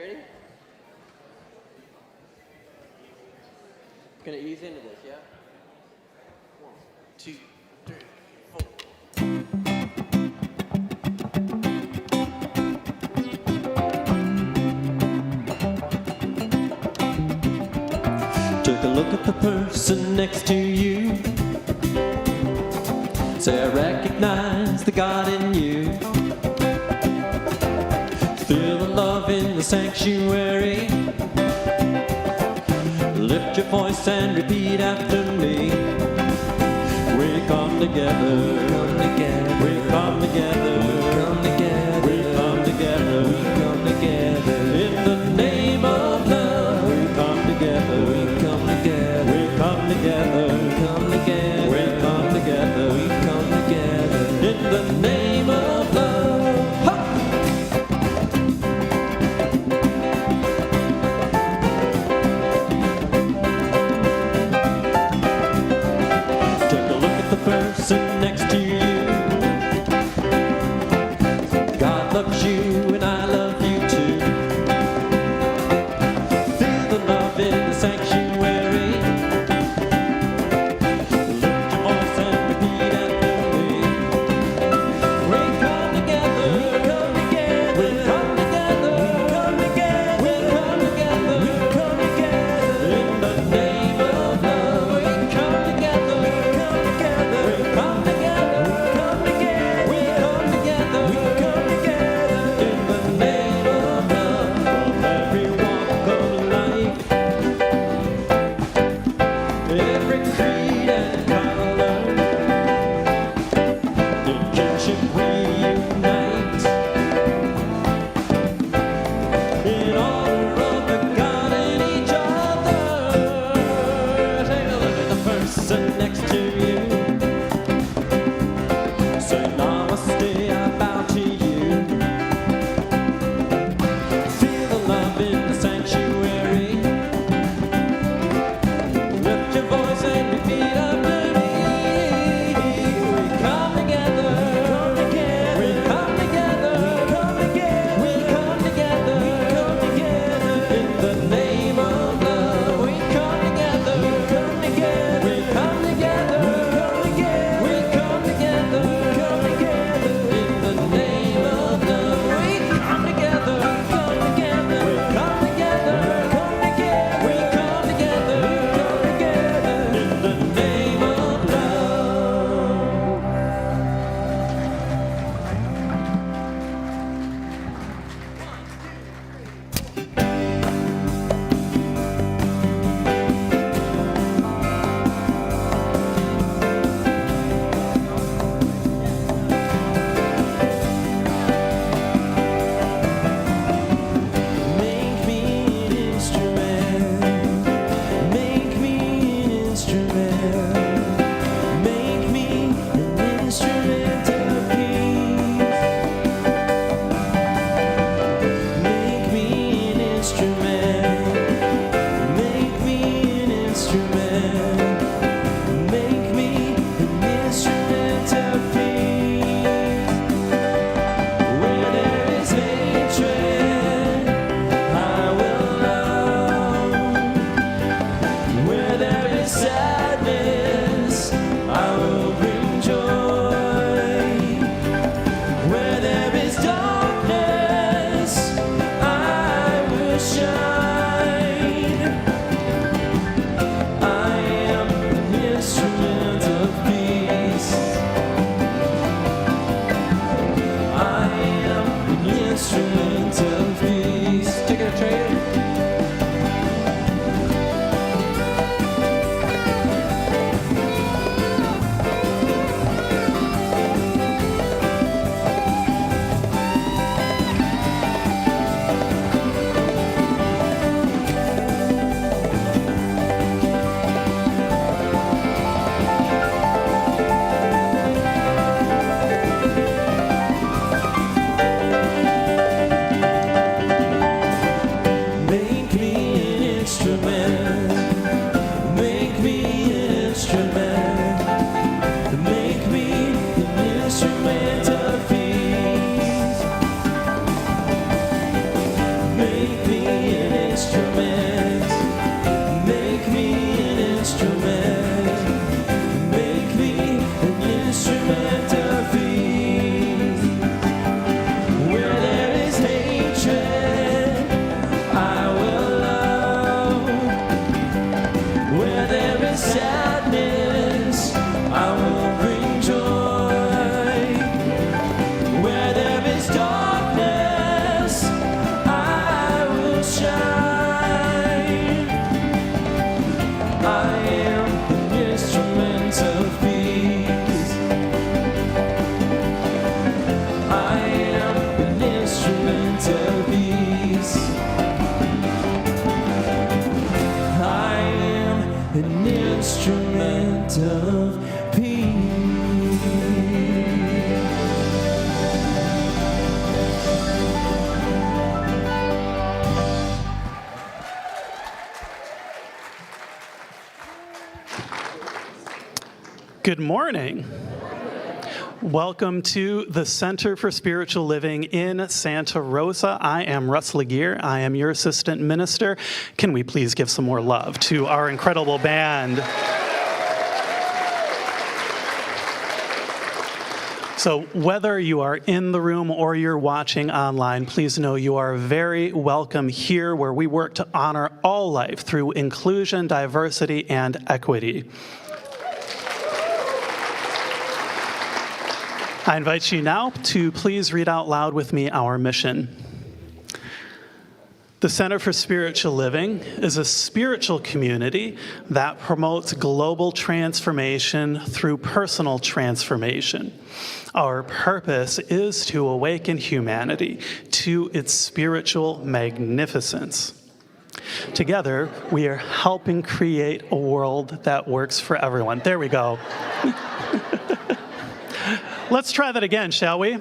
ready? Gonna ease into this, yeah? 1, 2, 3, 4. Take a look at the person next to you. Say, I recognize the God in you. Feel the love in the sanctuary. Lift your voice and repeat after me. We come together, we come together, we come together, we come together, we come together, we come together. In the name of love, we come together, we come together, we come together, we come together, we come together, we come together. In the name of love. Ha! Take a look at the person next to you. God loves you and I love you too. Feel the love in the sanctuary. Lift your voice and repeat after me. We come together, we come together, we come together, we come together, we come together, we come together. In the name of love, we come together, we come together, we come together, we come together, we come together, we come together. In the name of love, from every walk of life, every creed and color, in kinship we unite. In honor of the God in each other. Take a look at the person next to you. Say namaste, I bow to you. Feel the love in the sanctuary. Lift your voice and repeat after me. We come together, we come together, we come together, we come together, we come together. In the name of love, we come together, we come together, we come together, we come together, we come together. In the name of love, we come together, we come together, we come together, we come together, we come together. In the name of love. Make me an instrument. Make me an instrument. Make me an instrument of peace. Make me an instrument. Make me an instrument. Make me an instrument of peace. Where there is hatred, I will love. Where there is sadness, I will bring joy. Where there is darkness, I will shine. I am an instrument of peace. I am an instrument of peace. Take it a trade. I am an instrument of peace. I am an instrument of peace. I am an instrument of peace. Good morning. Welcome to the Center for Spiritual Living in Santa Rosa. I am Russ Laguerre. I am your assistant minister. Can we please give some more love to our incredible band? So whether you are in the room or you're watching online, please know you are very welcome here, where we work to honor all life through inclusion, diversity, and equity. I invite you now to please read out loud with me our mission. The Center for Spiritual Living is a spiritual community that promotes global transformation through personal transformation. Our purpose is to awaken humanity to its spiritual magnificence. Together, we are helping create a world that works for everyone. There we go. Let's try that again, shall we?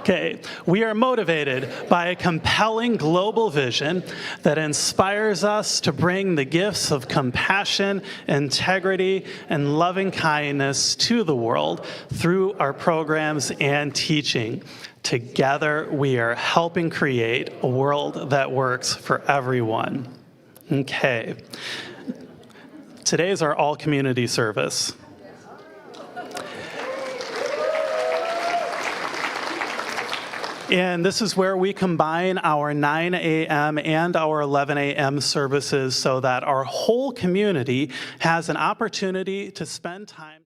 Okay, we are motivated by a compelling global vision that inspires us to bring the gifts of compassion, integrity, and loving kindness to the world through our programs and teaching. Together, we are helping create a world that works for everyone. Okay, today is our all-community service. And this is where we combine our 9 a.m. and our 11 a.m. services so that our whole community has an opportunity to spend time.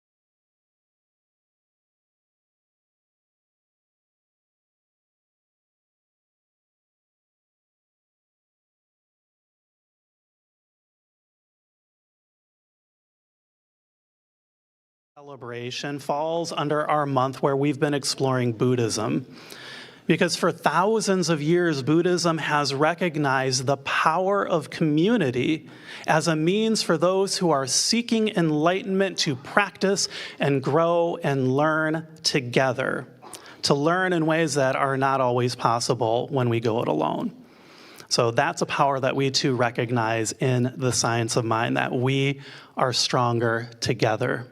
Celebration falls under our month where we've been exploring Buddhism. Because for thousands of years, Buddhism has recognized the power of community as a means for those who are seeking enlightenment to practice and grow and learn together, to learn in ways that are not always possible when we go it alone. So that's a power that we too recognize in the science of mind, that we are stronger together.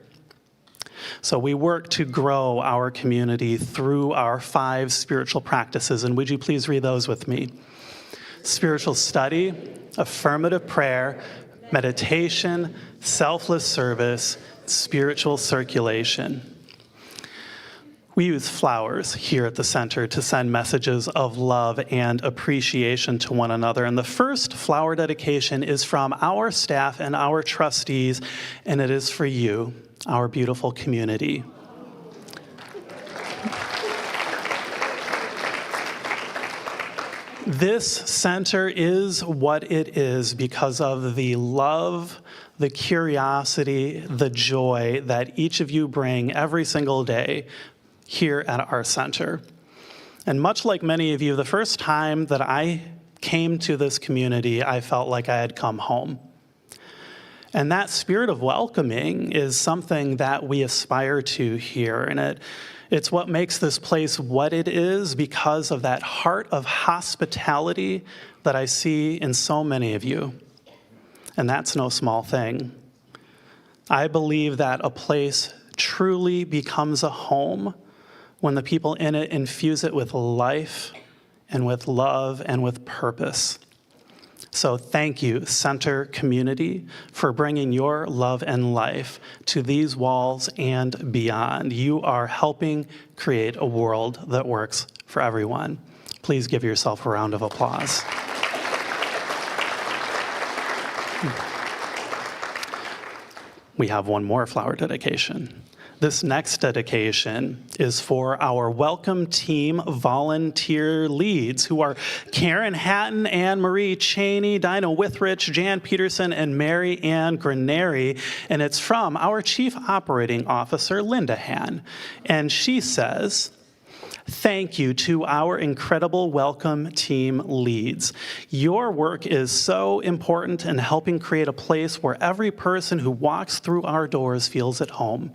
So we work to grow our community through our 5 spiritual practices, and would you please read those with me? Spiritual study, affirmative prayer, meditation, selfless service, spiritual circulation. We use flowers here at the center to send messages of love and appreciation to one another. And the first flower dedication is from our staff and our trustees, and it is for you, our beautiful community. This center is what it is because of the love, the curiosity, the joy that each of you bring every single day here at our center. And much like many of you, the first time that I came to this community, I felt like I had come home. And that spirit of welcoming is something that we aspire to here. And it's what makes this place what it is because of that heart of hospitality that I see in so many of you. And that's no small thing. I believe that a place truly becomes a home when the people in it infuse it with life and with love and with purpose. So thank you, Center community, for bringing your love and life to these walls and beyond. You are helping create a world that works for everyone. Please give yourself a round of applause. We have one more flower dedication. This next dedication is for our welcome team volunteer leads, who are Karen Hatton, Anne Marie Cheney, Dinah Withrich, Jan Peterson, and Mary Ann Granary. And it's from our Chief Operating Officer, Linda Han. And she says, thank you to our incredible welcome team leads. Your work is so important in helping create a place where every person who walks through our doors feels at home.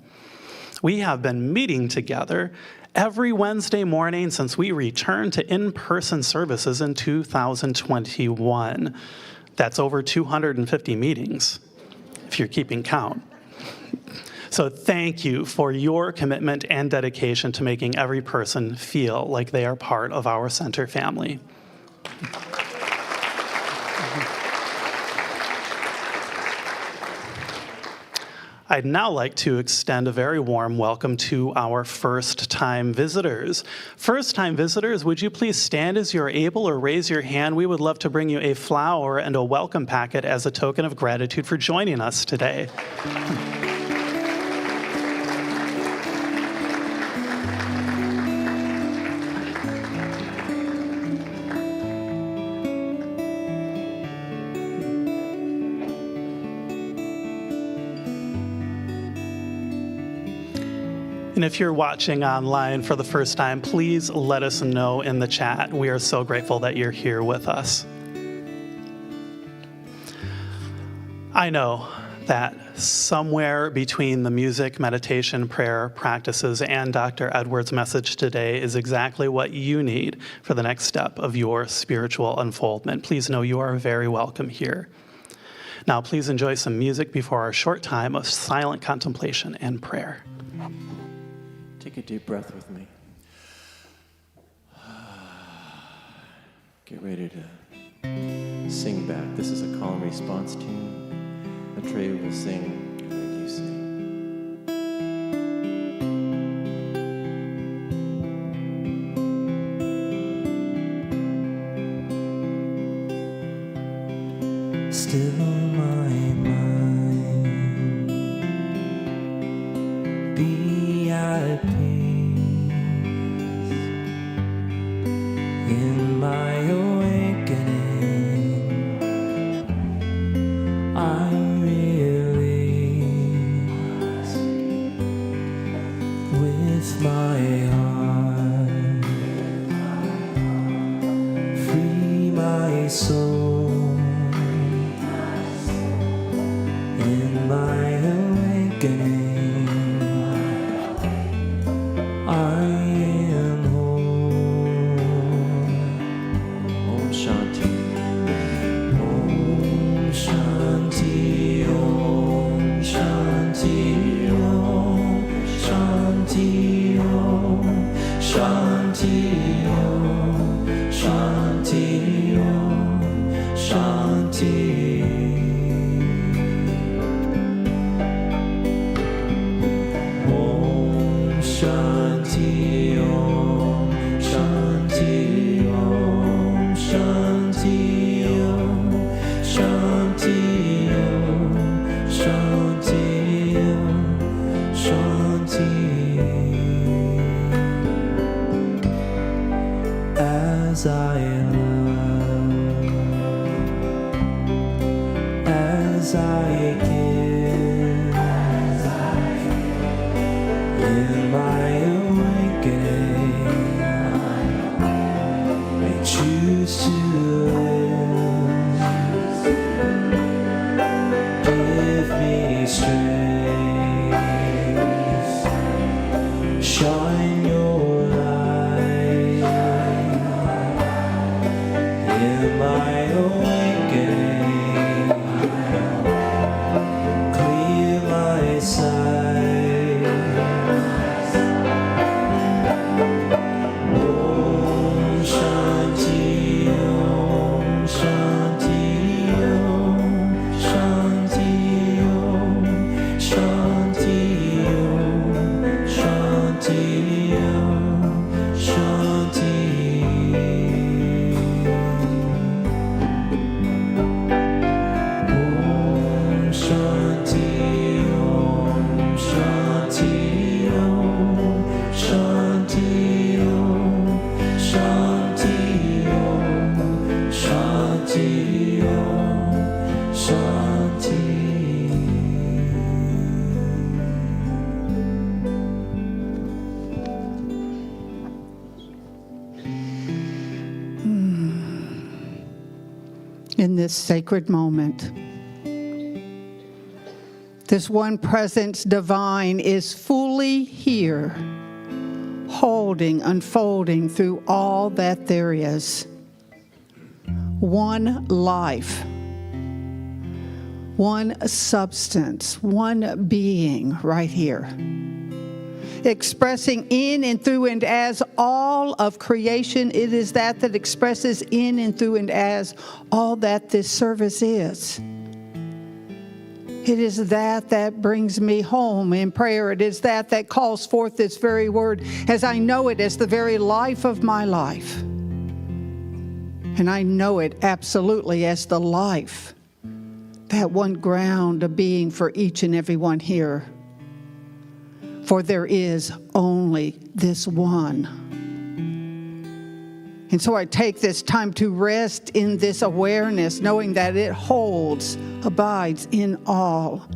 We have been meeting together every Wednesday morning since we returned to in-person services in 2021. That's over 250 meetings, if you're keeping count. So thank you for your commitment and dedication to making every person feel like they are part of our center family. I'd now like to extend a very warm welcome to our first-time visitors. First-time visitors, would you please stand as you're able or raise your hand? We would love to bring you a flower and a welcome packet as a token of gratitude for joining us today. And if you're watching online for the first time, please let us know in the chat. We are so grateful that you're here with us. I know that somewhere between the music, meditation, prayer practices, and Dr. Edwards' message today is exactly what you need for the next step of your spiritual unfoldment. Please know you are very welcome here. Now, please enjoy some music before our short time of silent contemplation and prayer. Take a deep breath with me. Get ready to sing back. This is a call and response tune. Atreyu will sing, and then you sing. Still my mind, be at peace in my awakening. I release with my heart, free my soul. In my awakening, I am whole. Om Shanti. Om Shanti, Om Shanti, Om Shanti, Om Shanti, Om Shanti, Om Shanti. Shanti, Om Shanti, Om Shanti, Om Shanti, Om Shanti, Om Shanti. As I love, as I give, in my awakening, I choose to live. Give me strength, shine your light in my awakening, clear my sight. Om Shanti, Om Shanti, Om Shanti, Om in this sacred moment. This one presence divine is fully here, holding, unfolding through all that there is. One life, one substance, one being right here, expressing in and through and as all of creation. It is that expresses in and through and as all that this service is. It is that brings me home in prayer. It is that calls forth this very word as I know it as the very life of my life. And I know it absolutely as the life, that one ground of being for each and every one here. For there is only this one. And so I take this time to rest in this awareness, knowing that it holds, abides in all.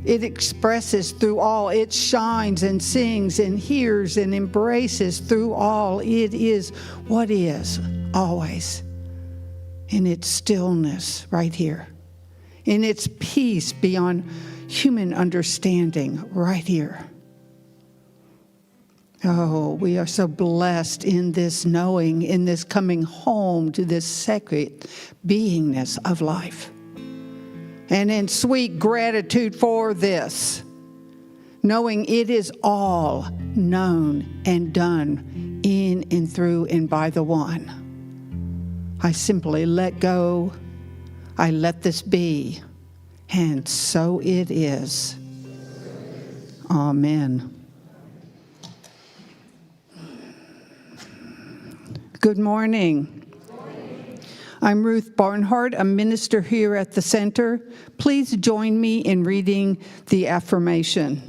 It expresses through all. It shines and sings and hears and embraces through all. It is what is always in its stillness right here, in its peace beyond human understanding right here. Oh, we are so blessed in this knowing, in this coming home to this sacred beingness of life. And in sweet gratitude for this, knowing it is all known and done in and through and by the one. I simply let go. I let this be. And so it is. Amen. Good morning. I'm Ruth Barnhart, a minister here at the center. Please join me in reading the affirmation.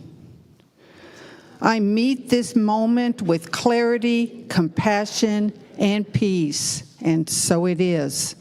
I meet this moment with clarity, compassion, and peace, and so it is.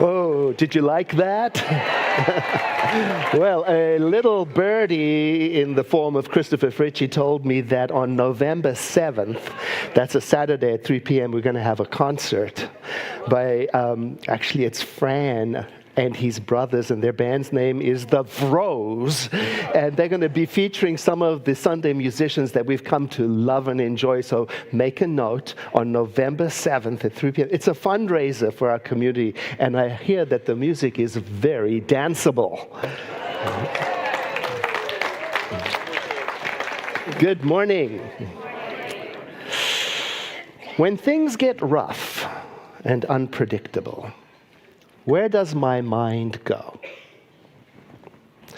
Oh, did you like that? Well, a little birdie in the form of Christopher Fritchie told me that on November 7th, that's a Saturday at 3 p.m., we're going to have a concert by, actually it's Fran and his brothers, and their band's name is the Vros, and they're going to be featuring some of the Sunday musicians that we've come to love and enjoy. So make a note on November 7th at 3 p.m. It's a fundraiser for our community, and I hear that the music is very danceable. Good morning. When things get rough and unpredictable, where does my mind go?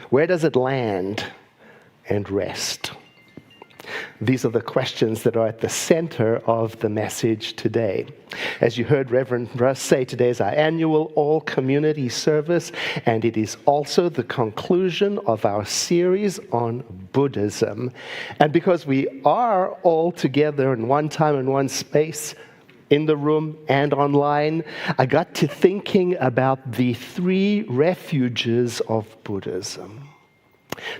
Where does it land and rest? These are the questions that are at the center of the message today. As you heard Reverend Russ say, today is our annual all-community service, and it is also the conclusion of our series on Buddhism. And because we are all together in one time and one space, in the room and online, I got to thinking about the three refuges of Buddhism.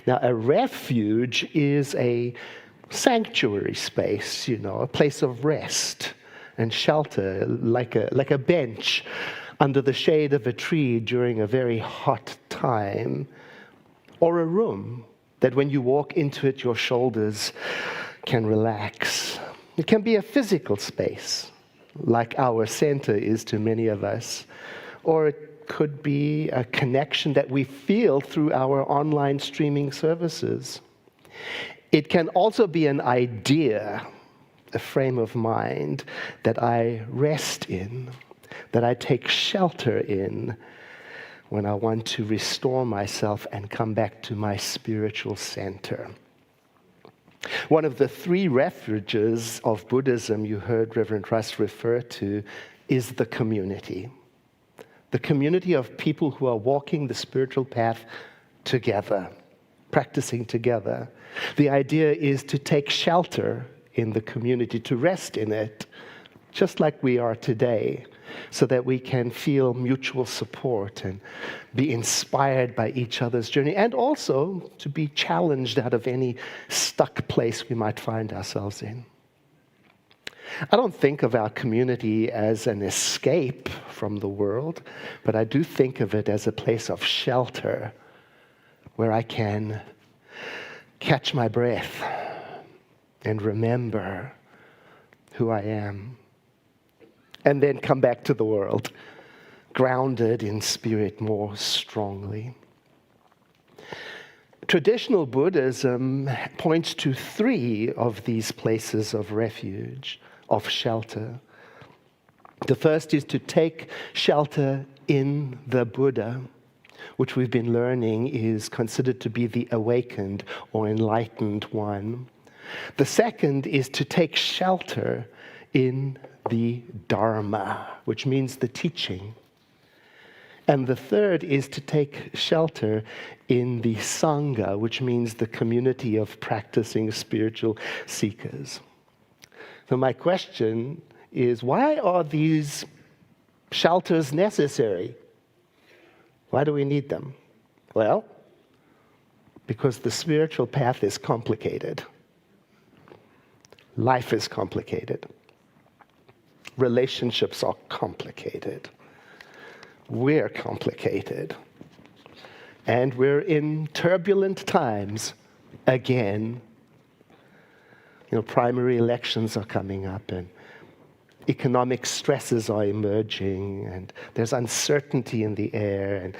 Now, a refuge is a sanctuary space, a place of rest and shelter, like a bench under the shade of a tree during a very hot time, or a room that when you walk into it, your shoulders can relax. It can be a physical space, like our center is to many of us, or it could be a connection that we feel through our online streaming services. It can also be an idea, a frame of mind that I rest in, that I take shelter in when I want to restore myself and come back to my spiritual center. One of the three refuges of Buddhism you heard Reverend Russ refer to is the community. The community of people who are walking the spiritual path together, practicing together. The idea is to take shelter in the community, to rest in it, just like we are today, so that we can feel mutual support and be inspired by each other's journey, and also to be challenged out of any stuck place we might find ourselves in. I don't think of our community as an escape from the world, but I do think of it as a place of shelter where I can catch my breath and remember who I am, and then come back to the world, grounded in spirit more strongly. Traditional Buddhism points to three of these places of refuge, of shelter. The first is to take shelter in the Buddha, which we've been learning is considered to be the awakened or enlightened one. The second is to take shelter in the Dharma, which means the teaching. And the third is to take shelter in the Sangha, which means the community of practicing spiritual seekers. So my question is, why are these shelters necessary? Why do we need them? Well, because the spiritual path is complicated. Life is complicated. Relationships are complicated. We're complicated. And we're in turbulent times again. Primary elections are coming up, and economic stresses are emerging, and there's uncertainty in the air. And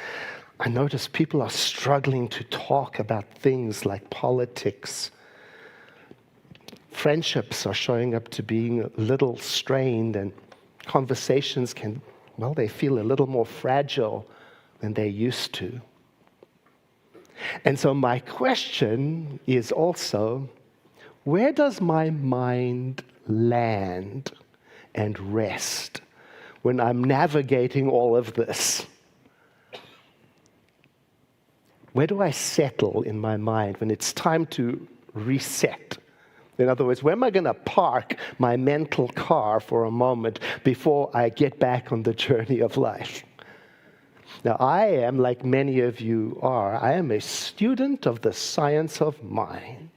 I notice people are struggling to talk about things like politics. Friendships are showing up to being a little strained, and conversations they feel a little more fragile than they used to. And so my question is also, where does my mind land and rest when I'm navigating all of this? Where do I settle in my mind when it's time to reset? In other words, where am I going to park my mental car for a moment before I get back on the journey of life? Now, I am, like many of you are, I am a student of the science of mind.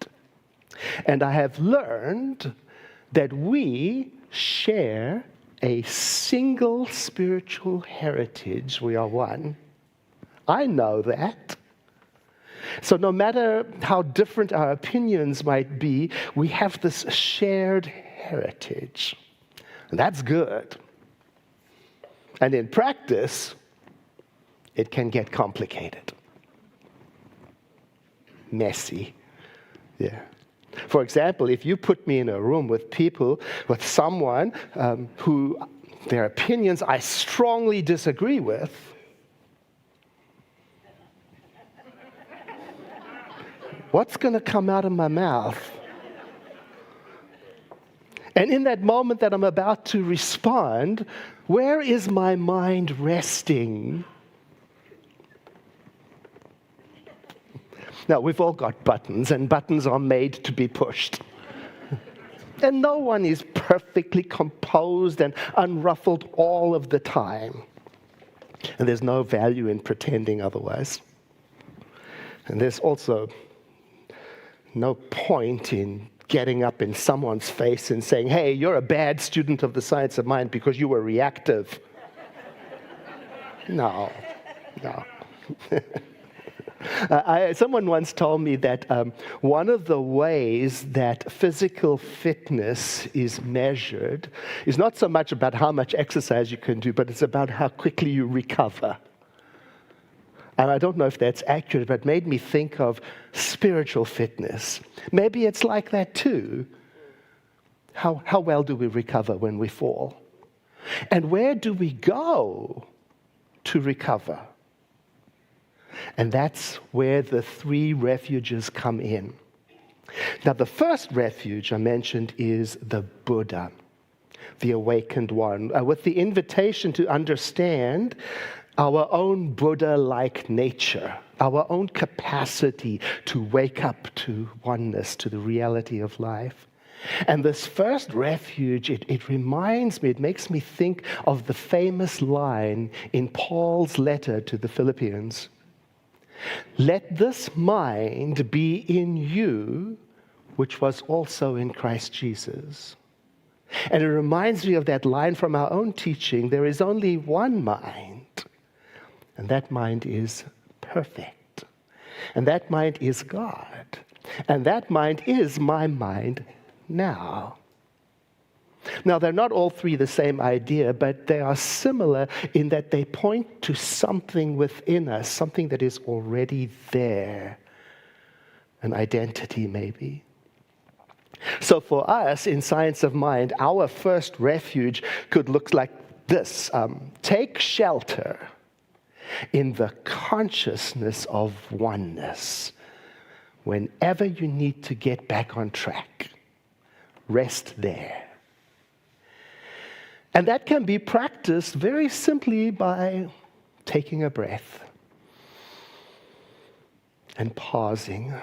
And I have learned that we share a single spiritual heritage. We are one. I know that. So no matter how different our opinions might be, we have this shared heritage. And that's good. And in practice, it can get complicated. Messy. Yeah. For example, if you put me in a room with people, with someone who their opinions I strongly disagree with, what's going to come out of my mouth? And in that moment that I'm about to respond, where is my mind resting? Now, we've all got buttons, and buttons are made to be pushed. And no one is perfectly composed and unruffled all of the time. And there's no value in pretending otherwise. And there's also no point in getting up in someone's face and saying, hey, you're a bad student of the science of mind because you were reactive. No. Someone once told me that one of the ways that physical fitness is measured is not so much about how much exercise you can do, but it's about how quickly you recover. And I don't know if that's accurate, but it made me think of spiritual fitness. Maybe it's like that too. How well do we recover when we fall? And where do we go to recover? And that's where the three refuges come in. Now, the first refuge I mentioned is the Buddha, the awakened one, with the invitation to understand our own Buddha-like nature, our own capacity to wake up to oneness, to the reality of life. And this first refuge, it reminds me, it makes me think of the famous line in Paul's letter to the Philippians. Let this mind be in you, which was also in Christ Jesus. And it reminds me of that line from our own teaching. There is only one mind, and that mind is perfect. And that mind is God. And that mind is my mind now. Now, they're not all three the same idea, but they are similar in that they point to something within us, something that is already there, an identity maybe. So for us in Science of Mind, our first refuge could look like this. Take shelter in the consciousness of oneness. Whenever you need to get back on track, rest there. And that can be practiced very simply by taking a breath and pausing.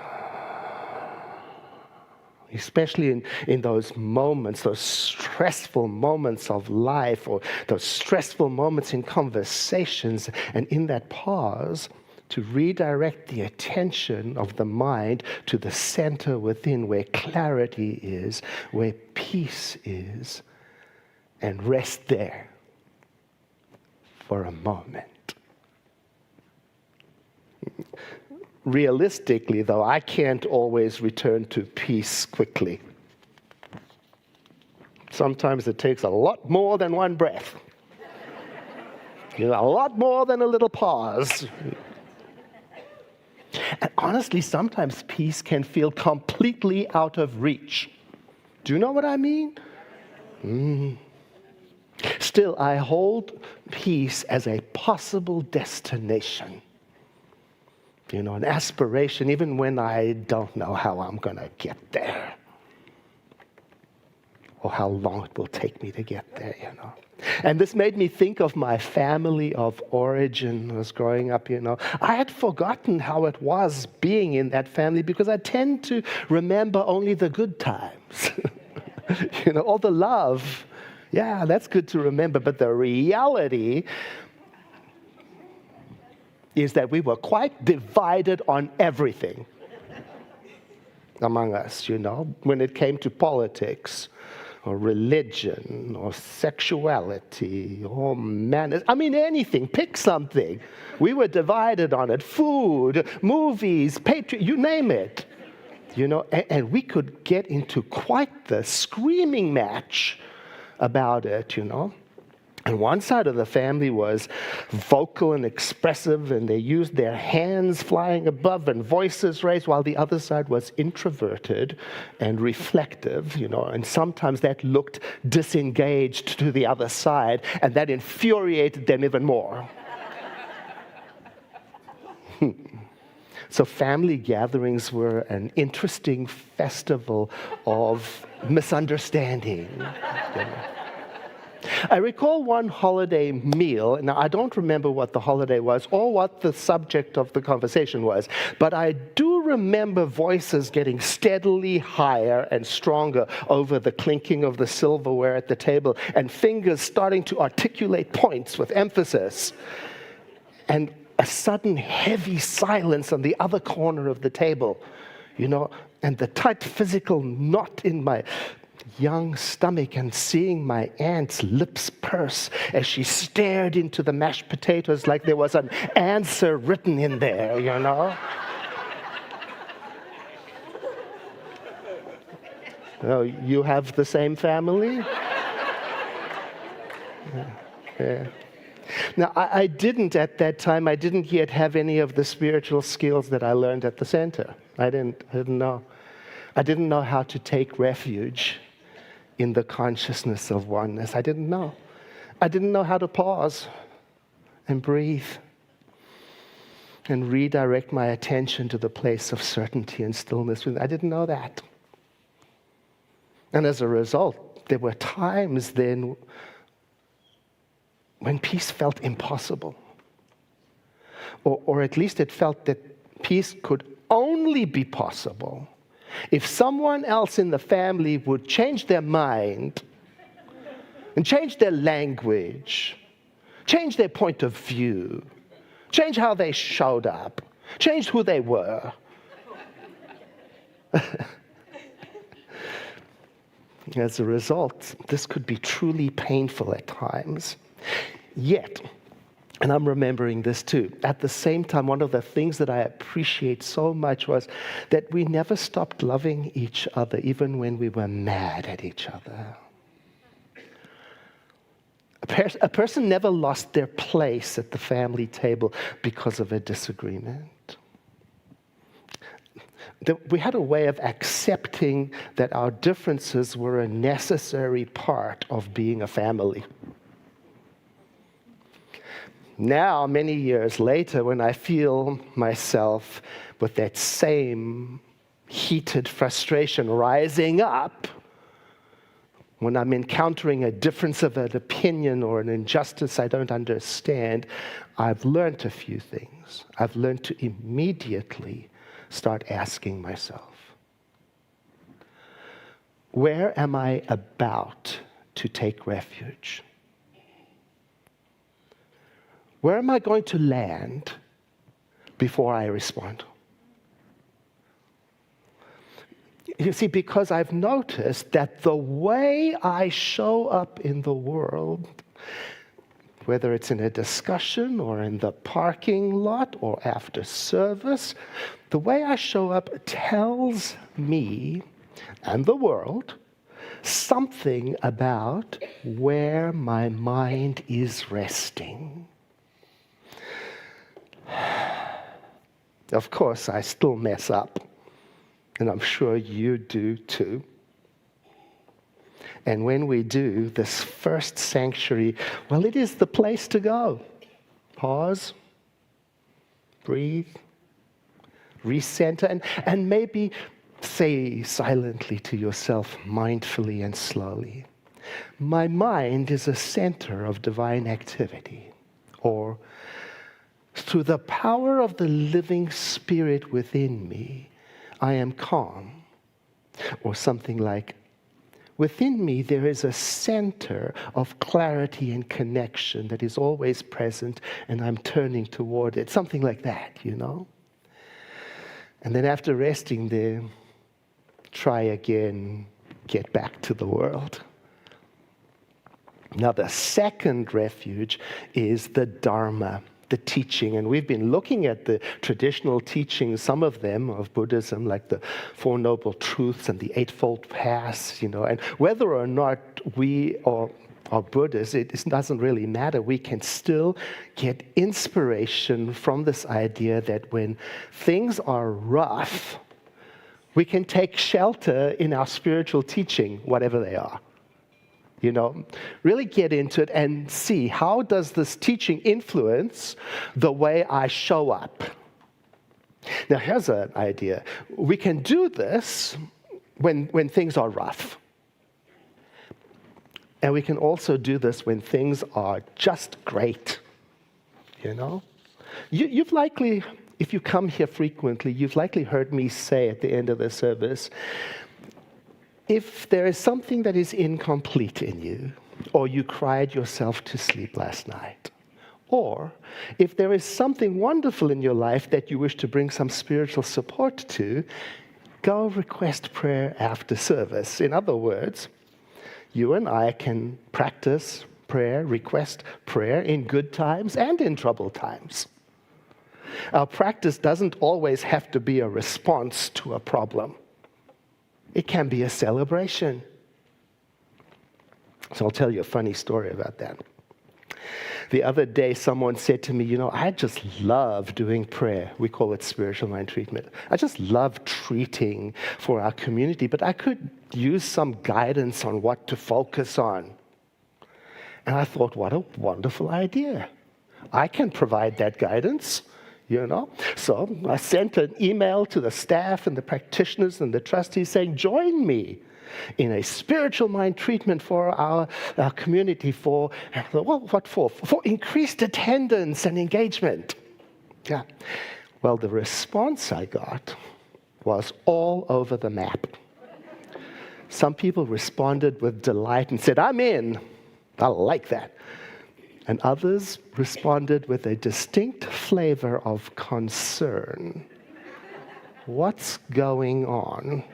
Especially in those moments, those stressful moments of life, or those stressful moments in conversations, and in that pause, to redirect the attention of the mind to the center within, where clarity is, where peace is, and rest there for a moment. Realistically, though, I can't always return to peace quickly. Sometimes it takes a lot more than one breath. A lot more than a little pause. And honestly, sometimes peace can feel completely out of reach. Do you know what I mean? Still, I hold peace as a possible destination. An aspiration, even when I don't know how I'm going to get there. or how long it will take me to get there, And this made me think of my family of origin. I was growing up, I had forgotten how it was being in that family because I tend to remember only the good times, all the love. Yeah, that's good to remember. But the reality is that we were quite divided on everything among us, when it came to politics or religion or sexuality or manners. I mean, anything, pick something. We were divided on it. Food, movies, you name it. And we could get into quite the screaming match about it, And one side of the family was vocal and expressive, and they used their hands flying above and voices raised, while the other side was introverted and reflective, and sometimes that looked disengaged to the other side, and that infuriated them even more. So family gatherings were an interesting festival of misunderstanding. I recall one holiday meal. Now, I don't remember what the holiday was or what the subject of the conversation was, but I do remember voices getting steadily higher and stronger over the clinking of the silverware at the table and fingers starting to articulate points with emphasis. And a sudden heavy silence on the other corner of the table, and the tight physical knot in my young stomach and seeing my aunt's lips purse as she stared into the mashed potatoes like there was an answer written in there, Oh, you have the same family? Yeah. Now, I didn't at that time, I didn't yet have any of the spiritual skills that I learned at the center. I didn't know. I didn't know how to take refuge in the consciousness of oneness. I didn't know. I didn't know how to pause and breathe and redirect my attention to the place of certainty and stillness. I didn't know that. And as a result, there were times then when peace felt impossible. Or at least it felt that peace could only be possible if someone else in the family would change their mind and change their language, change their point of view, change how they showed up, change who they were. As a result, this could be truly painful at times. Yet, and I'm remembering this too, at the same time, one of the things that I appreciate so much was that we never stopped loving each other, even when we were mad at each other. A person never lost their place at the family table because of a disagreement. We had a way of accepting that our differences were a necessary part of being a family. Now, many years later, when I feel myself with that same heated frustration rising up, when I'm encountering a difference of an opinion or an injustice I don't understand, I've learned a few things. I've learned to immediately start asking myself, where am I about to take refuge? Where am I going to land before I respond? You see, because I've noticed that the way I show up in the world, whether it's in a discussion or in the parking lot or after service, the way I show up tells me and the world something about where my mind is resting. Of course, I still mess up, and I'm sure you do too. And when we do, this first sanctuary, well, it is the place to go. Pause, breathe, recenter, and maybe Say silently to yourself, mindfully and slowly, my mind is a center of divine activity. Or, through the power of the living Spirit within me, I am calm. Or something like, within me there is a center of clarity and connection that is always present, and I'm turning toward it. Something like that, you know? And then after resting there, try again, get back to the world. Now, the second refuge is the Dharma, the teaching. And we've been looking at the traditional teachings, some of them of Buddhism, like the Four Noble Truths and the Eightfold Paths, you know. And whether or not we are Buddhists, it doesn't really matter. We can still get inspiration from this idea that when things are rough, we can take shelter in our spiritual teaching, whatever they are. You know, really get into it and see, how does this teaching influence the way I show up? Now, here's an idea. We can do this when things are rough. And we can also do this when things are just great, you know? You've likely, if you come here frequently, you've likely heard me say at the end of the service, if there is something that is incomplete in you, or you cried yourself to sleep last night, or if there is something wonderful in your life that you wish to bring some spiritual support to, go request prayer after service. In other words, you and I can practice prayer, request prayer in good times and in troubled times. Our practice doesn't always have to be a response to a problem. It can be a celebration. So I'll tell you a funny story about that. The other day, someone said to me, you know, I just love doing prayer. We call it spiritual mind treatment. I just love treating for our community, but I could use some guidance on what to focus on. And I thought, what a wonderful idea. I can provide that guidance. You know? So I sent an email to the staff and the practitioners and the trustees saying, join me in a spiritual mind treatment for our community for, well, what for? For increased attendance and engagement. Yeah. Well, the response I got was all over the map. Some people responded with delight and said, I'm in. I like that. And others responded with a distinct flavor of concern. What's going on?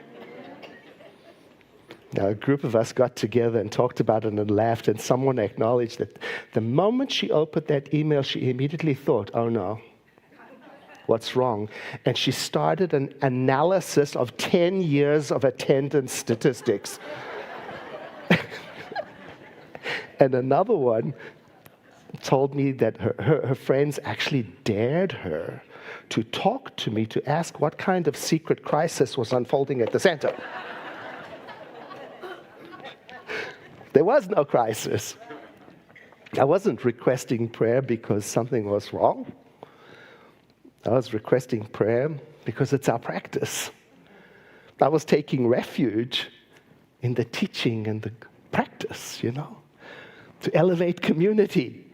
Now, a group of us got together and talked about it and laughed, and someone acknowledged that the moment she opened that email, she immediately thought, oh no, what's wrong? And she started an analysis of 10 years of attendance statistics. And another one told me that her friends actually dared her to talk to me to ask what kind of secret crisis was unfolding at the center. There was no crisis. I wasn't requesting prayer because something was wrong. I was requesting prayer because it's our practice. I was taking refuge in the teaching and the practice, you know, to elevate community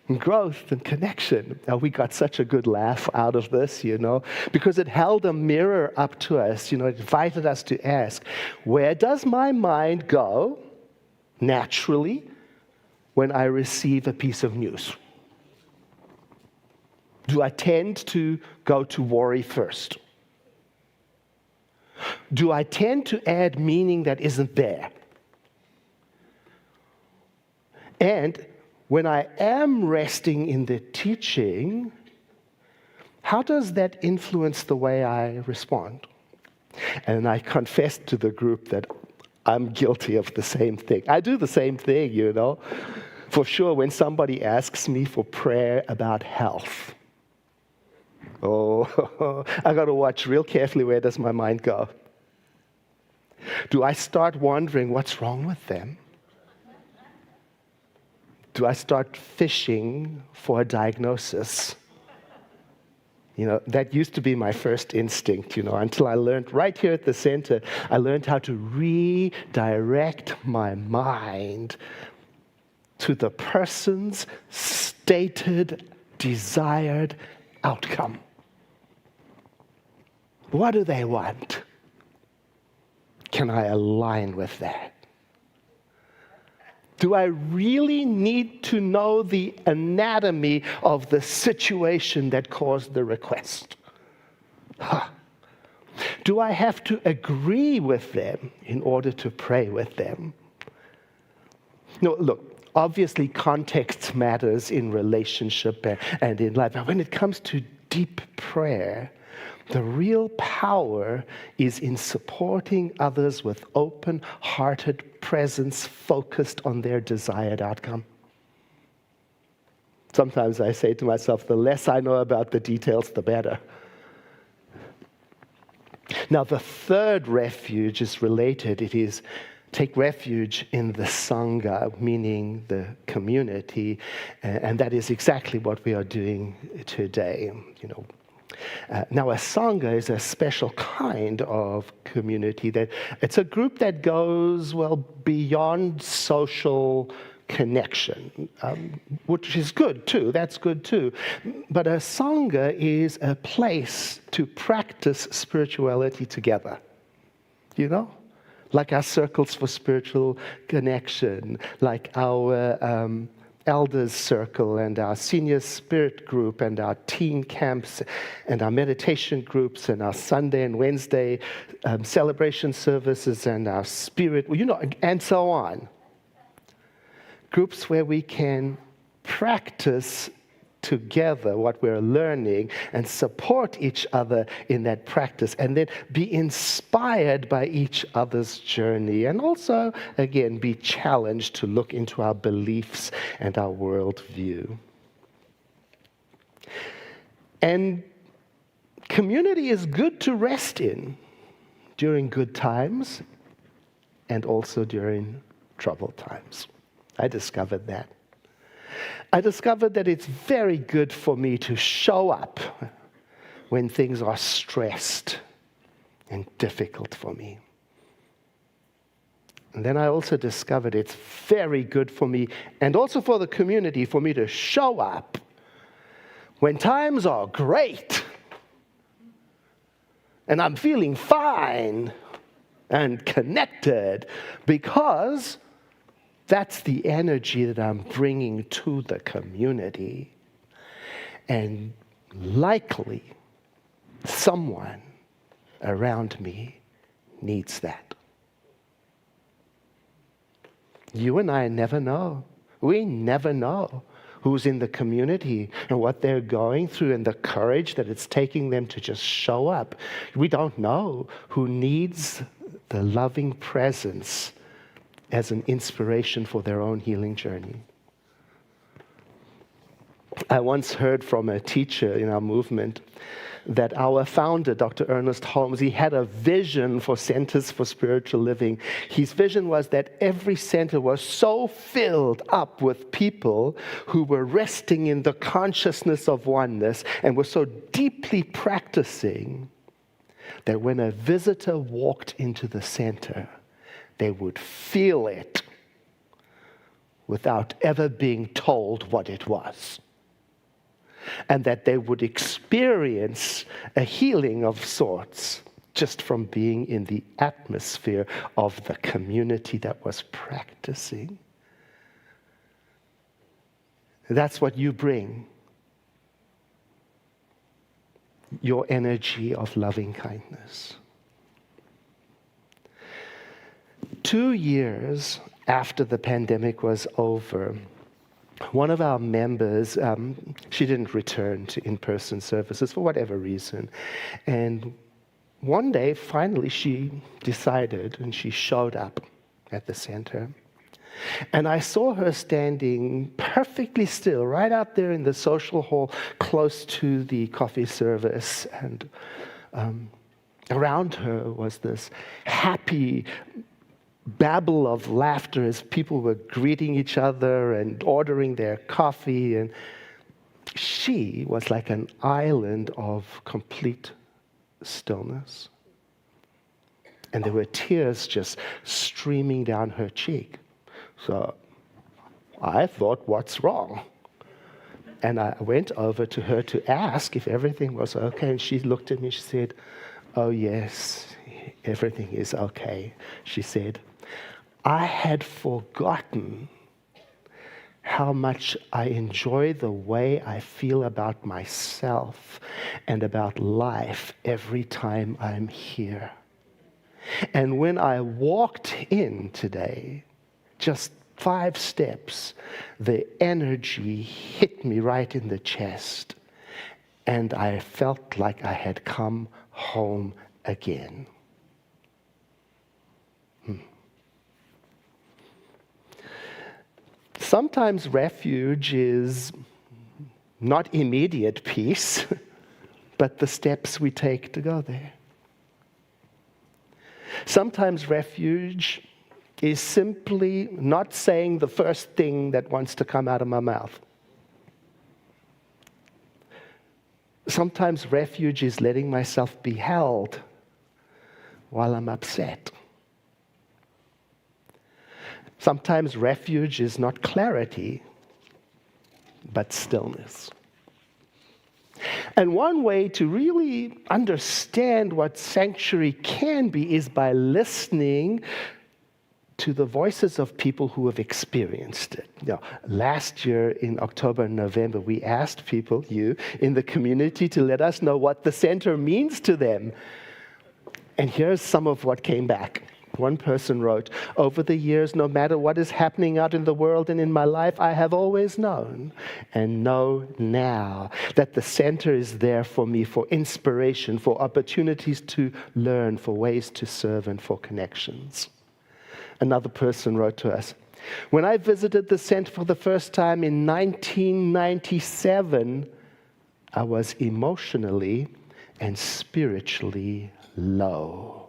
and growth and connection. Now, we got such a good laugh out of this, you know, because it held a mirror up to us, you know, it invited us to ask, where does my mind go naturally when I receive a piece of news? Do I tend to go to worry first? Do I tend to add meaning that isn't there? And when I am resting in the teaching, how does that influence the way I respond? And I confessed to the group that I'm guilty of the same thing. I do the same thing, you know. For sure, when somebody asks me for prayer about health, I got to watch real carefully, where does my mind go? Do I start wondering what's wrong with them? Do I start fishing for a diagnosis? That used to be my first instinct, until I learned right here at the center, I learned how to redirect my mind to the person's stated, desired outcome. What do they want? Can I align with that? Do I really need to know the anatomy of the situation that caused the request? Do I have to agree with them in order to pray with them? No, look, obviously context matters in relationship and in life. But when it comes to deep prayer, the real power is in supporting others with open-hearted presence focused on their desired outcome. Sometimes I say to myself, the less I know about the details, the better. Now, the third refuge is related. It is take refuge in the Sangha, meaning the community, and that is exactly what we are doing today. Now, a Sangha is a special kind of community. That it's a group that goes, beyond social connection, which is good too. That's good too. But a Sangha is a place to practice spirituality together. Like our circles for spiritual connection, like our elders circle and our senior spirit group and our teen camps and our meditation groups and our Sunday and Wednesday celebration services and our spirit, and so on. Groups where we can practice together what we're learning and support each other in that practice, and then be inspired by each other's journey, and also, again, be challenged to look into our beliefs and our worldview. And community is good to rest in during good times and also during troubled times. I discovered that. I discovered that it's very good for me to show up when things are stressed and difficult for me. And then I also discovered it's very good for me and also for the community for me to show up when times are great and I'm feeling fine and connected, because that's the energy that I'm bringing to the community. And likely, someone around me needs that. You and I never know. We never know who's in the community and what they're going through and the courage that it's taking them to just show up. We don't know who needs the loving presence as an inspiration for their own healing journey. I once heard from a teacher in our movement that our founder, Dr. Ernest Holmes, he had a vision for centers for spiritual living. His vision was that every center was so filled up with people who were resting in the consciousness of oneness and were so deeply practicing that when a visitor walked into the center, they would feel it without ever being told what it was. And that they would experience a healing of sorts just from being in the atmosphere of the community that was practicing. That's what you bring. Your energy of loving kindness. 2 years after the pandemic was over, one of our members, she didn't return to in-person services for whatever reason. And one day, finally, she decided and she showed up at the center. And I saw her standing perfectly still, right out there in the social hall, close to the coffee service. And around her was this happy babble of laughter as people were greeting each other and ordering their coffee. And she was like an island of complete stillness. And there were tears just streaming down her cheek. So I thought, what's wrong? And I went over to her to ask if everything was okay. And she looked at me, she said, "Oh yes, everything is okay." She said, "I had forgotten how much I enjoy the way I feel about myself and about life every time I'm here. And when I walked in today, just 5 steps, the energy hit me right in the chest, and I felt like I had come home again." Sometimes refuge is not immediate peace, but the steps we take to go there. Sometimes refuge is simply not saying the first thing that wants to come out of my mouth. Sometimes refuge is letting myself be held while I'm upset. Sometimes refuge is not clarity, but stillness. And one way to really understand what sanctuary can be is by listening to the voices of people who have experienced it. Last year in October and November, we asked people, you in the community, to let us know what the center means to them. And here's some of what came back. One person wrote, "Over the years, no matter what is happening out in the world and in my life, I have always known and know now that the center is there for me, for inspiration, for opportunities to learn, for ways to serve, and for connections." Another person wrote to us, "When I visited the center for the first time in 1997, I was emotionally and spiritually low.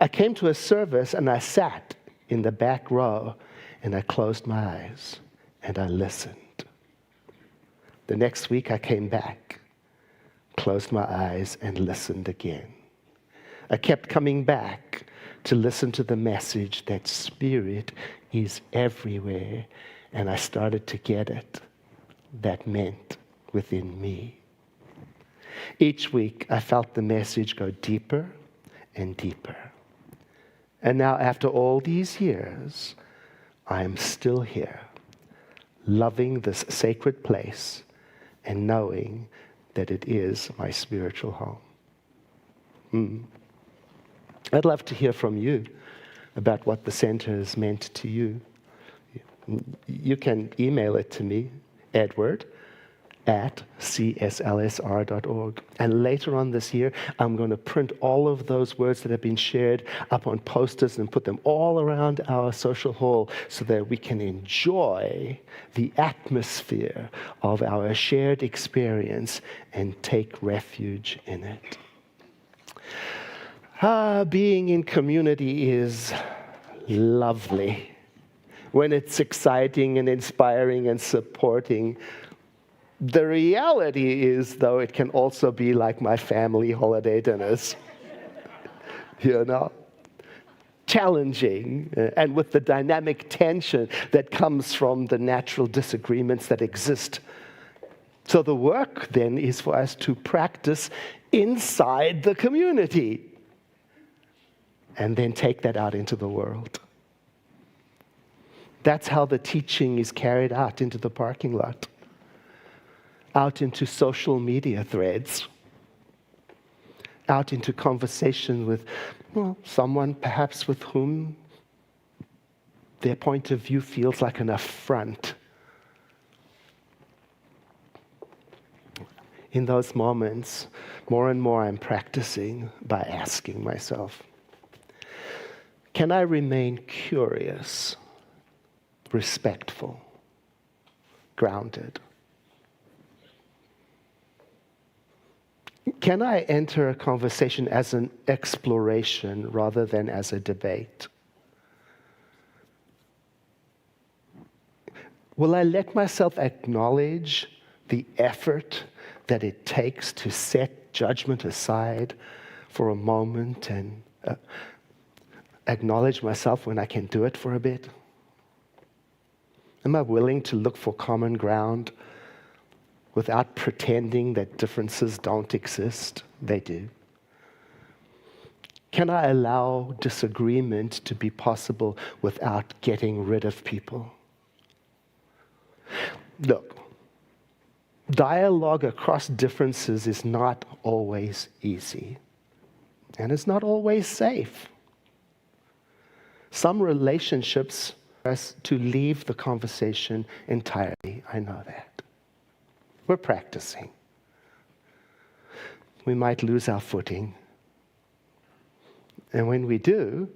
I came to a service and I sat in the back row and I closed my eyes and I listened. The next week I came back, closed my eyes and listened again. I kept coming back to listen to the message that Spirit is everywhere, and I started to get it. That meant within me. Each week I felt the message go deeper and deeper. And now, after all these years, I am still here, loving this sacred place and knowing that it is my spiritual home." I'd love to hear from you about what the center has meant to you. You can email it to me, edward@cslsr.org. And later on this year, I'm going to print all of those words that have been shared up on posters and put them all around our social hall so that we can enjoy the atmosphere of our shared experience and take refuge in it. Being in community is lovely when it's exciting and inspiring and supporting. The reality is, though, it can also be like my family holiday dinners, challenging, and with the dynamic tension that comes from the natural disagreements that exist. So the work then is for us to practice inside the community and then take that out into the world. That's how the teaching is carried out into the parking lot, out into social media threads, out into conversation with someone perhaps with whom their point of view feels like an affront. In those moments, more and more I'm practicing by asking myself, can I remain curious, respectful, grounded? Can I enter a conversation as an exploration rather than as a debate? Will I let myself acknowledge the effort that it takes to set judgment aside for a moment and acknowledge myself when I can do it for a bit? Am I willing to look for common ground without pretending that differences don't exist? They do. Can I allow disagreement to be possible without getting rid of people? Look, dialogue across differences is not always easy, and it's not always safe. Some relationships us to leave the conversation entirely. I know that. We're practicing. We might lose our footing. And when we do,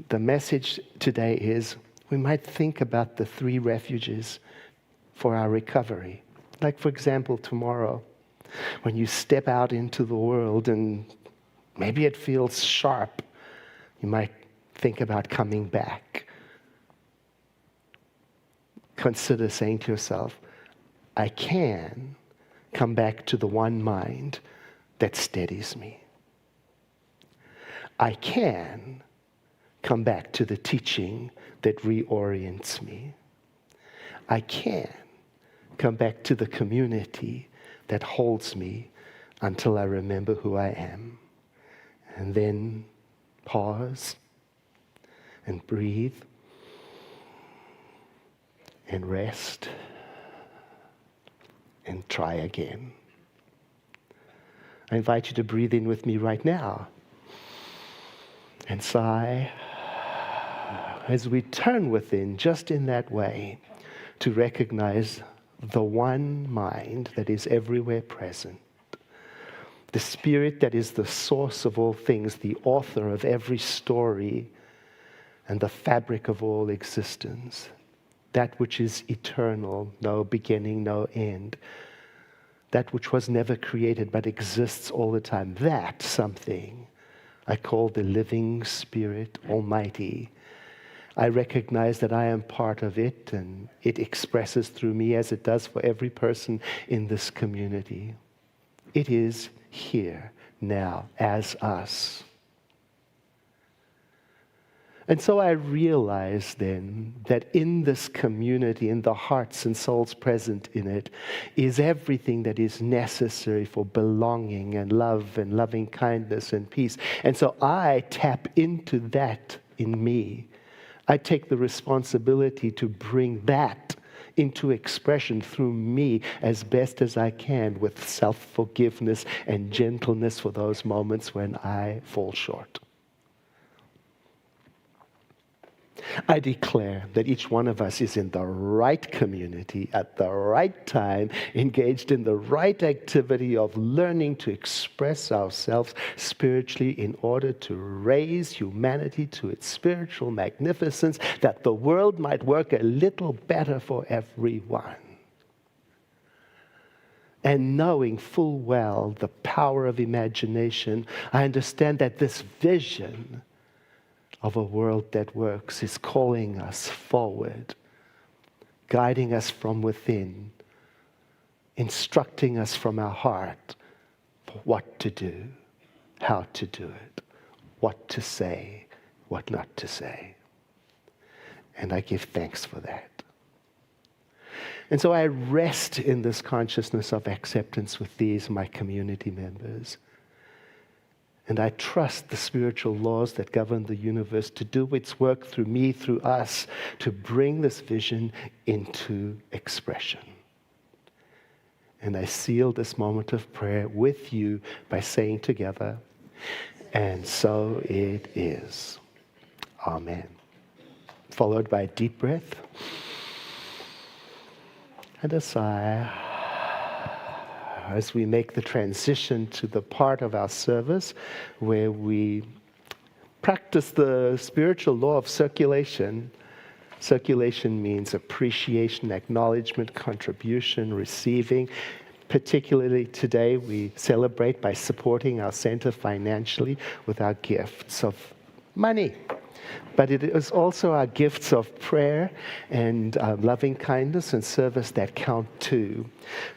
the message today is we might think about the 3 refuges for our recovery. Like, for example, tomorrow, when you step out into the world and maybe it feels sharp, you might think about coming back. Consider saying to yourself, I can come back to the one mind that steadies me. I can come back to the teaching that reorients me. I can come back to the community that holds me until I remember who I am. And then pause and breathe and rest and try again. I invite you to breathe in with me right now and sigh as we turn within, just in that way, to recognize the one mind that is everywhere present, the Spirit that is the source of all things, the author of every story and the fabric of all existence, that which is eternal, no beginning, no end, that which was never created but exists all the time. That something I call the living Spirit Almighty. I recognize that I am part of it, and it expresses through me as it does for every person in this community. It is here now as us. And so I realize then that in this community, in the hearts and souls present in it, is everything that is necessary for belonging and loving kindness and peace. And so I tap into that in me. I take the responsibility to bring that into expression through me as best as I can, with self-forgiveness and gentleness for those moments when I fall short. I declare that each one of us is in the right community at the right time, engaged in the right activity of learning to express ourselves spiritually in order to raise humanity to its spiritual magnificence, that the world might work a little better for everyone. And knowing full well the power of imagination, I understand that this vision of a world that works is calling us forward, guiding us from within, instructing us from our heart for what to do, how to do it, what to say, what not to say. And I give thanks for that. And so I rest in this consciousness of acceptance with these, my community members. And I trust the spiritual laws that govern the universe to do its work through me, through us, to bring this vision into expression. And I seal this moment of prayer with you by saying together, and so it is. Amen. Followed by a deep breath and a sigh, as we make the transition to the part of our service where we practice the spiritual law of circulation. Circulation means appreciation, acknowledgement, contribution, receiving. Particularly today, we celebrate by supporting our center financially with our gifts of money. But it is also our gifts of prayer and loving kindness and service that count too.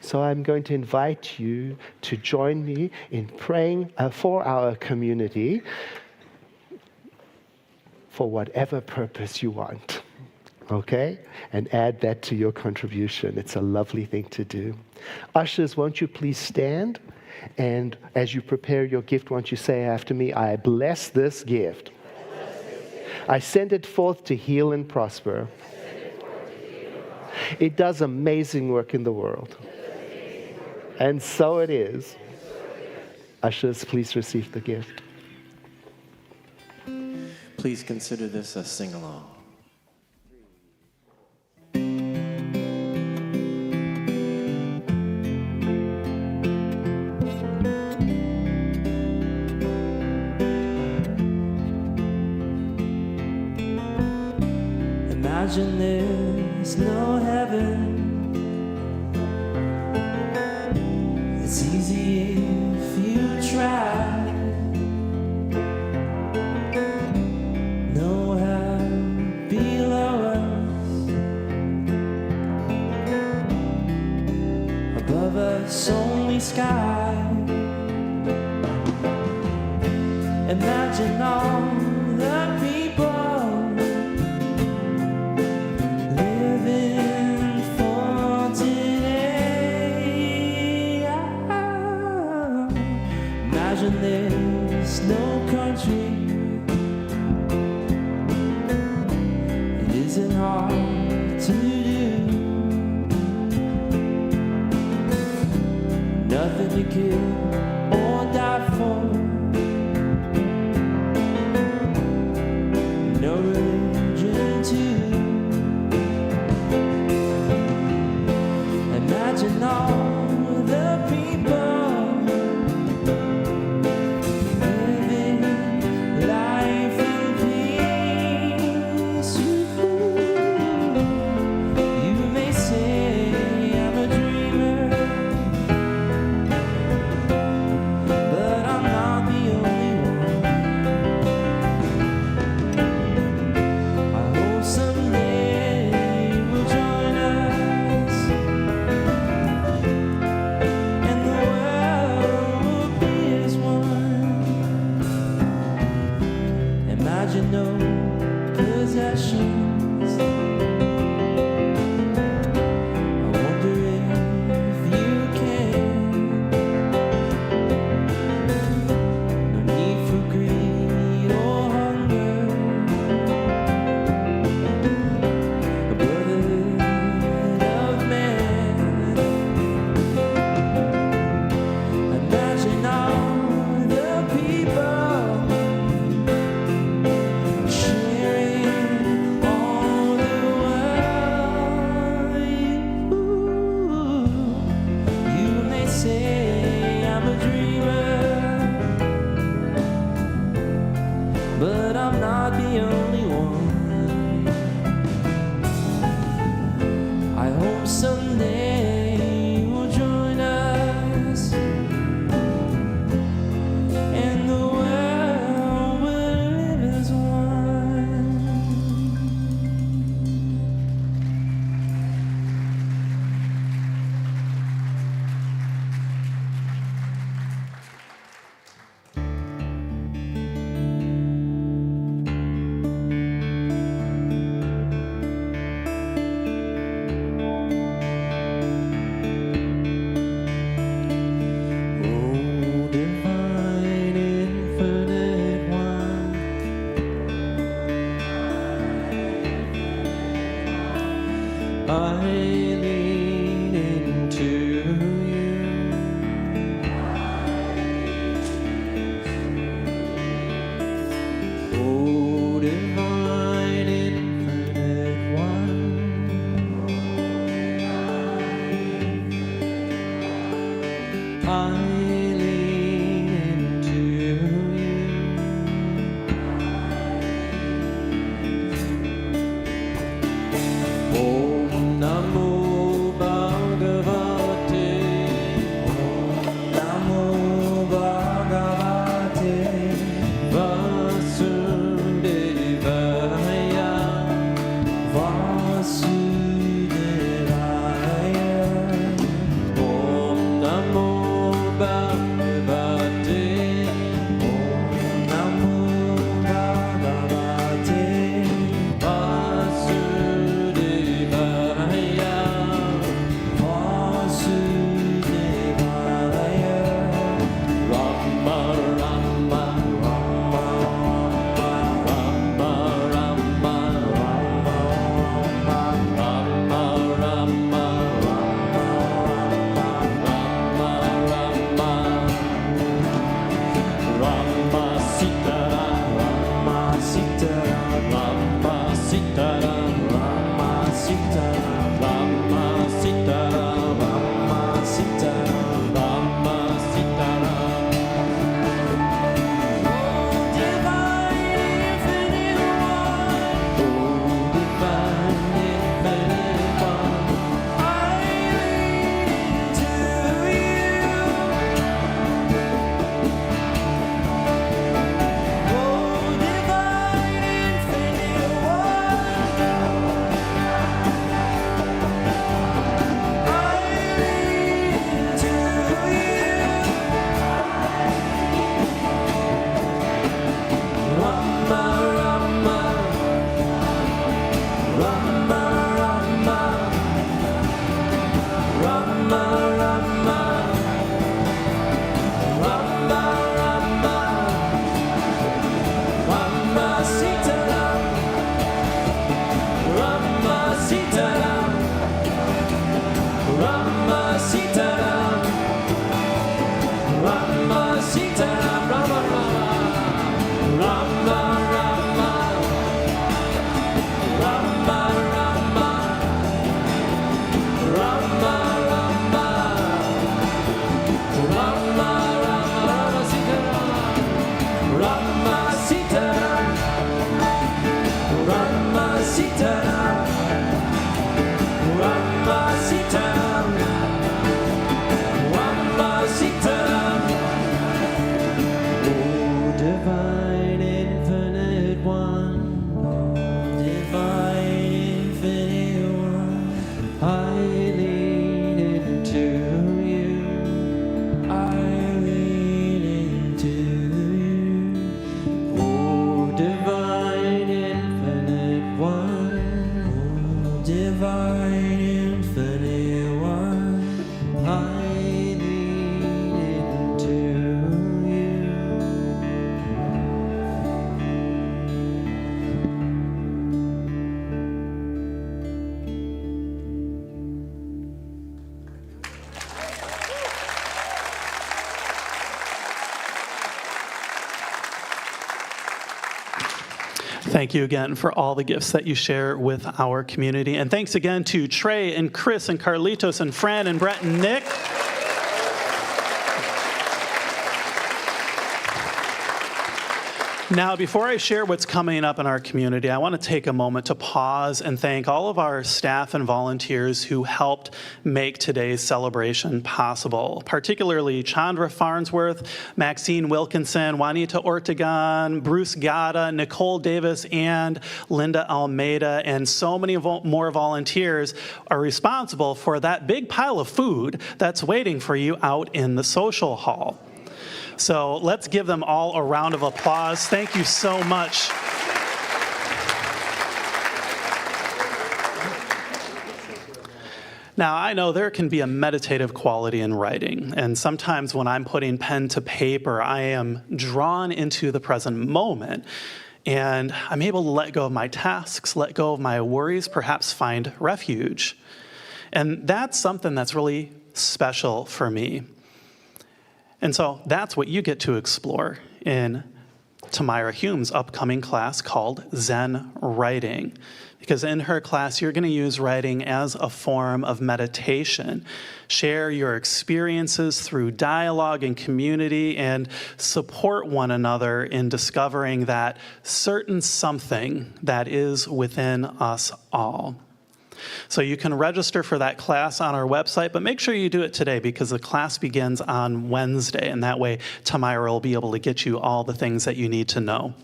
So I'm going to invite you to join me in praying for our community for whatever purpose you want. Okay? And add that to your contribution. It's a lovely thing to do. Ushers, won't you please stand? And as you prepare your gift, won't you say after me, I bless this gift. I send it forth to heal and prosper. It does amazing work in the world. And so it is. Ushers, please receive the gift. Please consider this a sing-along. Imagine there's no heaven. It's easy if you try. Know how below us, above us only sky. Imagine all the people there's no country. It isn't hard to do. Nothing to kill or die for. No religion too. Imagine all the people Thank you again for all the gifts that you share with our community. And thanks again to Trey and Chris and Carlitos and Fran and Brett and Nick. Now, before I share what's coming up in our community, I want to take a moment to pause and thank all of our staff and volunteers who helped make today's celebration possible, particularly Chandra Farnsworth, Maxine Wilkinson, Juanita Ortegon, Bruce Gata, Nicole Davis, and Linda Almeida, and so many more volunteers are responsible for that big pile of food that's waiting for you out in the social hall. So let's give them all a round of applause. Thank you so much. Now, I know there can be a meditative quality in writing, and sometimes when I'm putting pen to paper, I am drawn into the present moment, and I'm able to let go of my tasks, let go of my worries, perhaps find refuge. And that's something that's really special for me. And so that's what you get to explore in Tamara Hume's upcoming class called Zen Writing. Because in her class, you're going to use writing as a form of meditation. Share your experiences through dialogue and community, and support one another in discovering that certain something that is within us all. So you can register for that class on our website, but make sure you do it today because the class begins on Wednesday, and that way Tamara will be able to get you all the things that you need to know.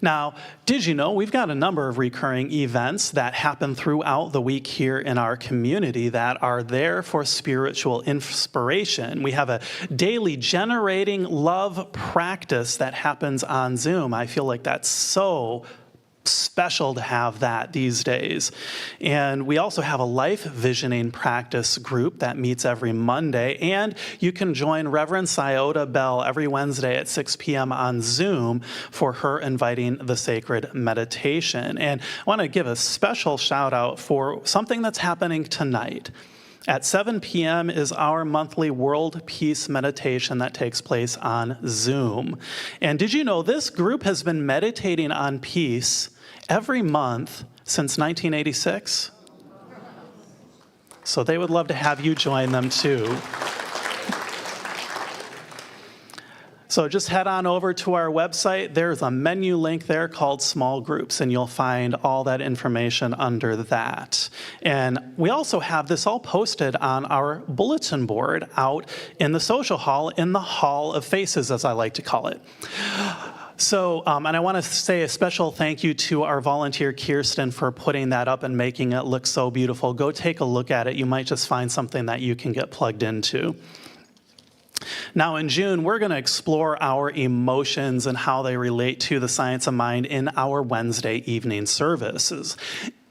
Now, did you know we've got a number of recurring events that happen throughout the week here in our community that are there for spiritual inspiration? We have a daily generating love practice that happens on Zoom. I feel like that's so special to have that these days. And we also have a life visioning practice group that meets every Monday, and you can join Reverend Sciota Bell every Wednesday at 6 p.m. on Zoom for her inviting the sacred meditation. And I want to give a special shout out for something that's happening tonight. At 7 p.m. is our monthly World Peace Meditation that takes place on Zoom. And did you know this group has been meditating on peace every month since 1986? So they would love to have you join them too. So just head on over to our website. There's a menu link there called Small Groups, and you'll find all that information under that. And we also have this all posted on our bulletin board out in the social hall, in the Hall of Faces, as I like to call it. So, and I want to say a special thank you to our volunteer, Kirsten, for putting that up and making it look so beautiful. Go take a look at it. You might just find something that you can get plugged into. Now in June, we're going to explore our emotions and how they relate to the science of mind in our Wednesday evening services.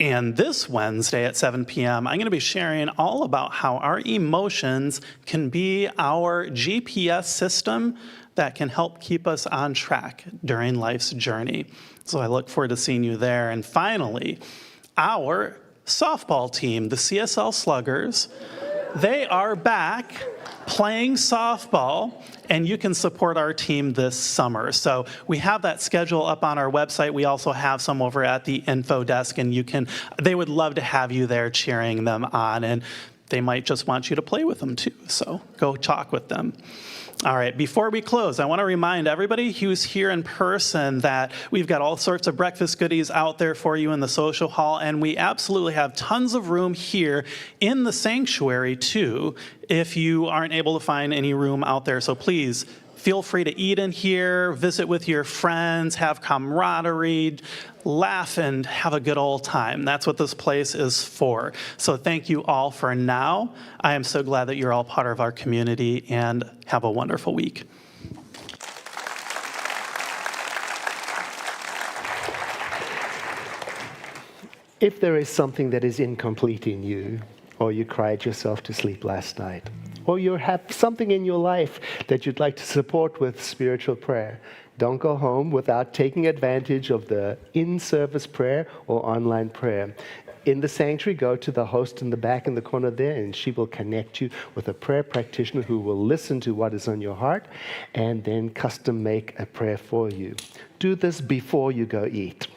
And this Wednesday at 7 p.m., I'm going to be sharing all about how our emotions can be our GPS system that can help keep us on track during life's journey. So I look forward to seeing you there. And finally, our softball team, the CSL Sluggers, they are back playing softball, and you can support our team this summer. So we have that schedule up on our website. We also have some over at the info desk, and they would love to have you there cheering them on, and they might just want you to play with them too. So go talk with them. All right, before we close, I want to remind everybody who's here in person that we've got all sorts of breakfast goodies out there for you in the social hall, and we absolutely have tons of room here in the sanctuary too, if you aren't able to find any room out there. So please feel free to eat in here, visit with your friends, have camaraderie, laugh, and have a good old time. That's what this place is for. So thank you all for now. I am so glad that you're all part of our community, and have a wonderful week. If there is something that is incomplete in you, or you cried yourself to sleep last night, or you have something in your life that you'd like to support with spiritual prayer, don't go home without taking advantage of the in-service prayer or online prayer. in the sanctuary, go to the host in the back in the corner there, and she will connect you with a prayer practitioner who will listen to what is on your heart and then custom make a prayer for you. Do this before you go eat.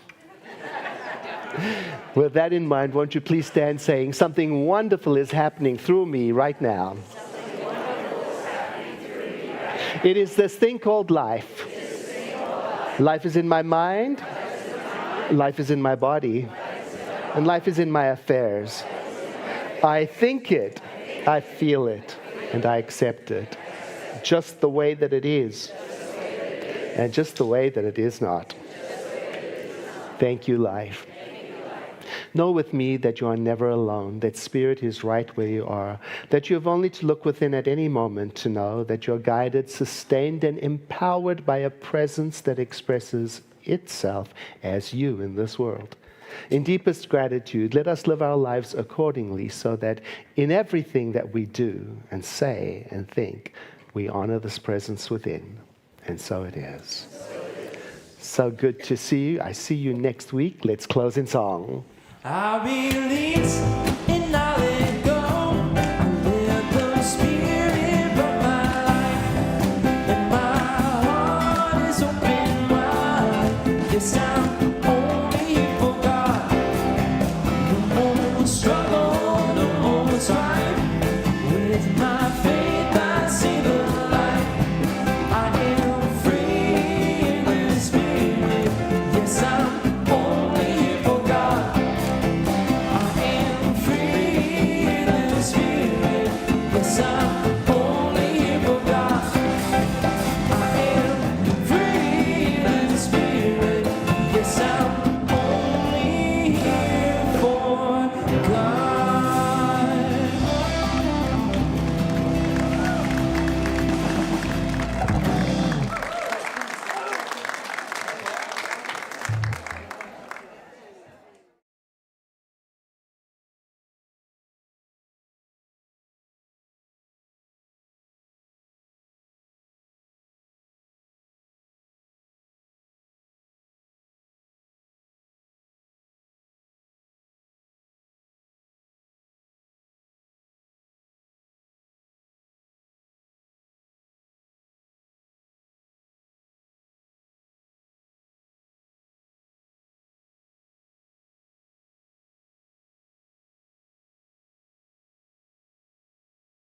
With that in mind, won't you please stand saying, something wonderful is happening through me right now. It is this thing called life. Life is in my mind, life is in my body, and life is in my affairs. I think it, I feel it, and I accept it, just the way that it is, and just the way that it is not. Thank you, life. Know with me that you are never alone, that Spirit is right where you are, that you have only to look within at any moment to know that you're guided, sustained, and empowered by a presence that expresses itself as you in this world. In deepest gratitude, let us live our lives accordingly so that in everything that we do and say and think, we honor this presence within. And so it is. So good to see you. I see you next week. Let's close in song. I believe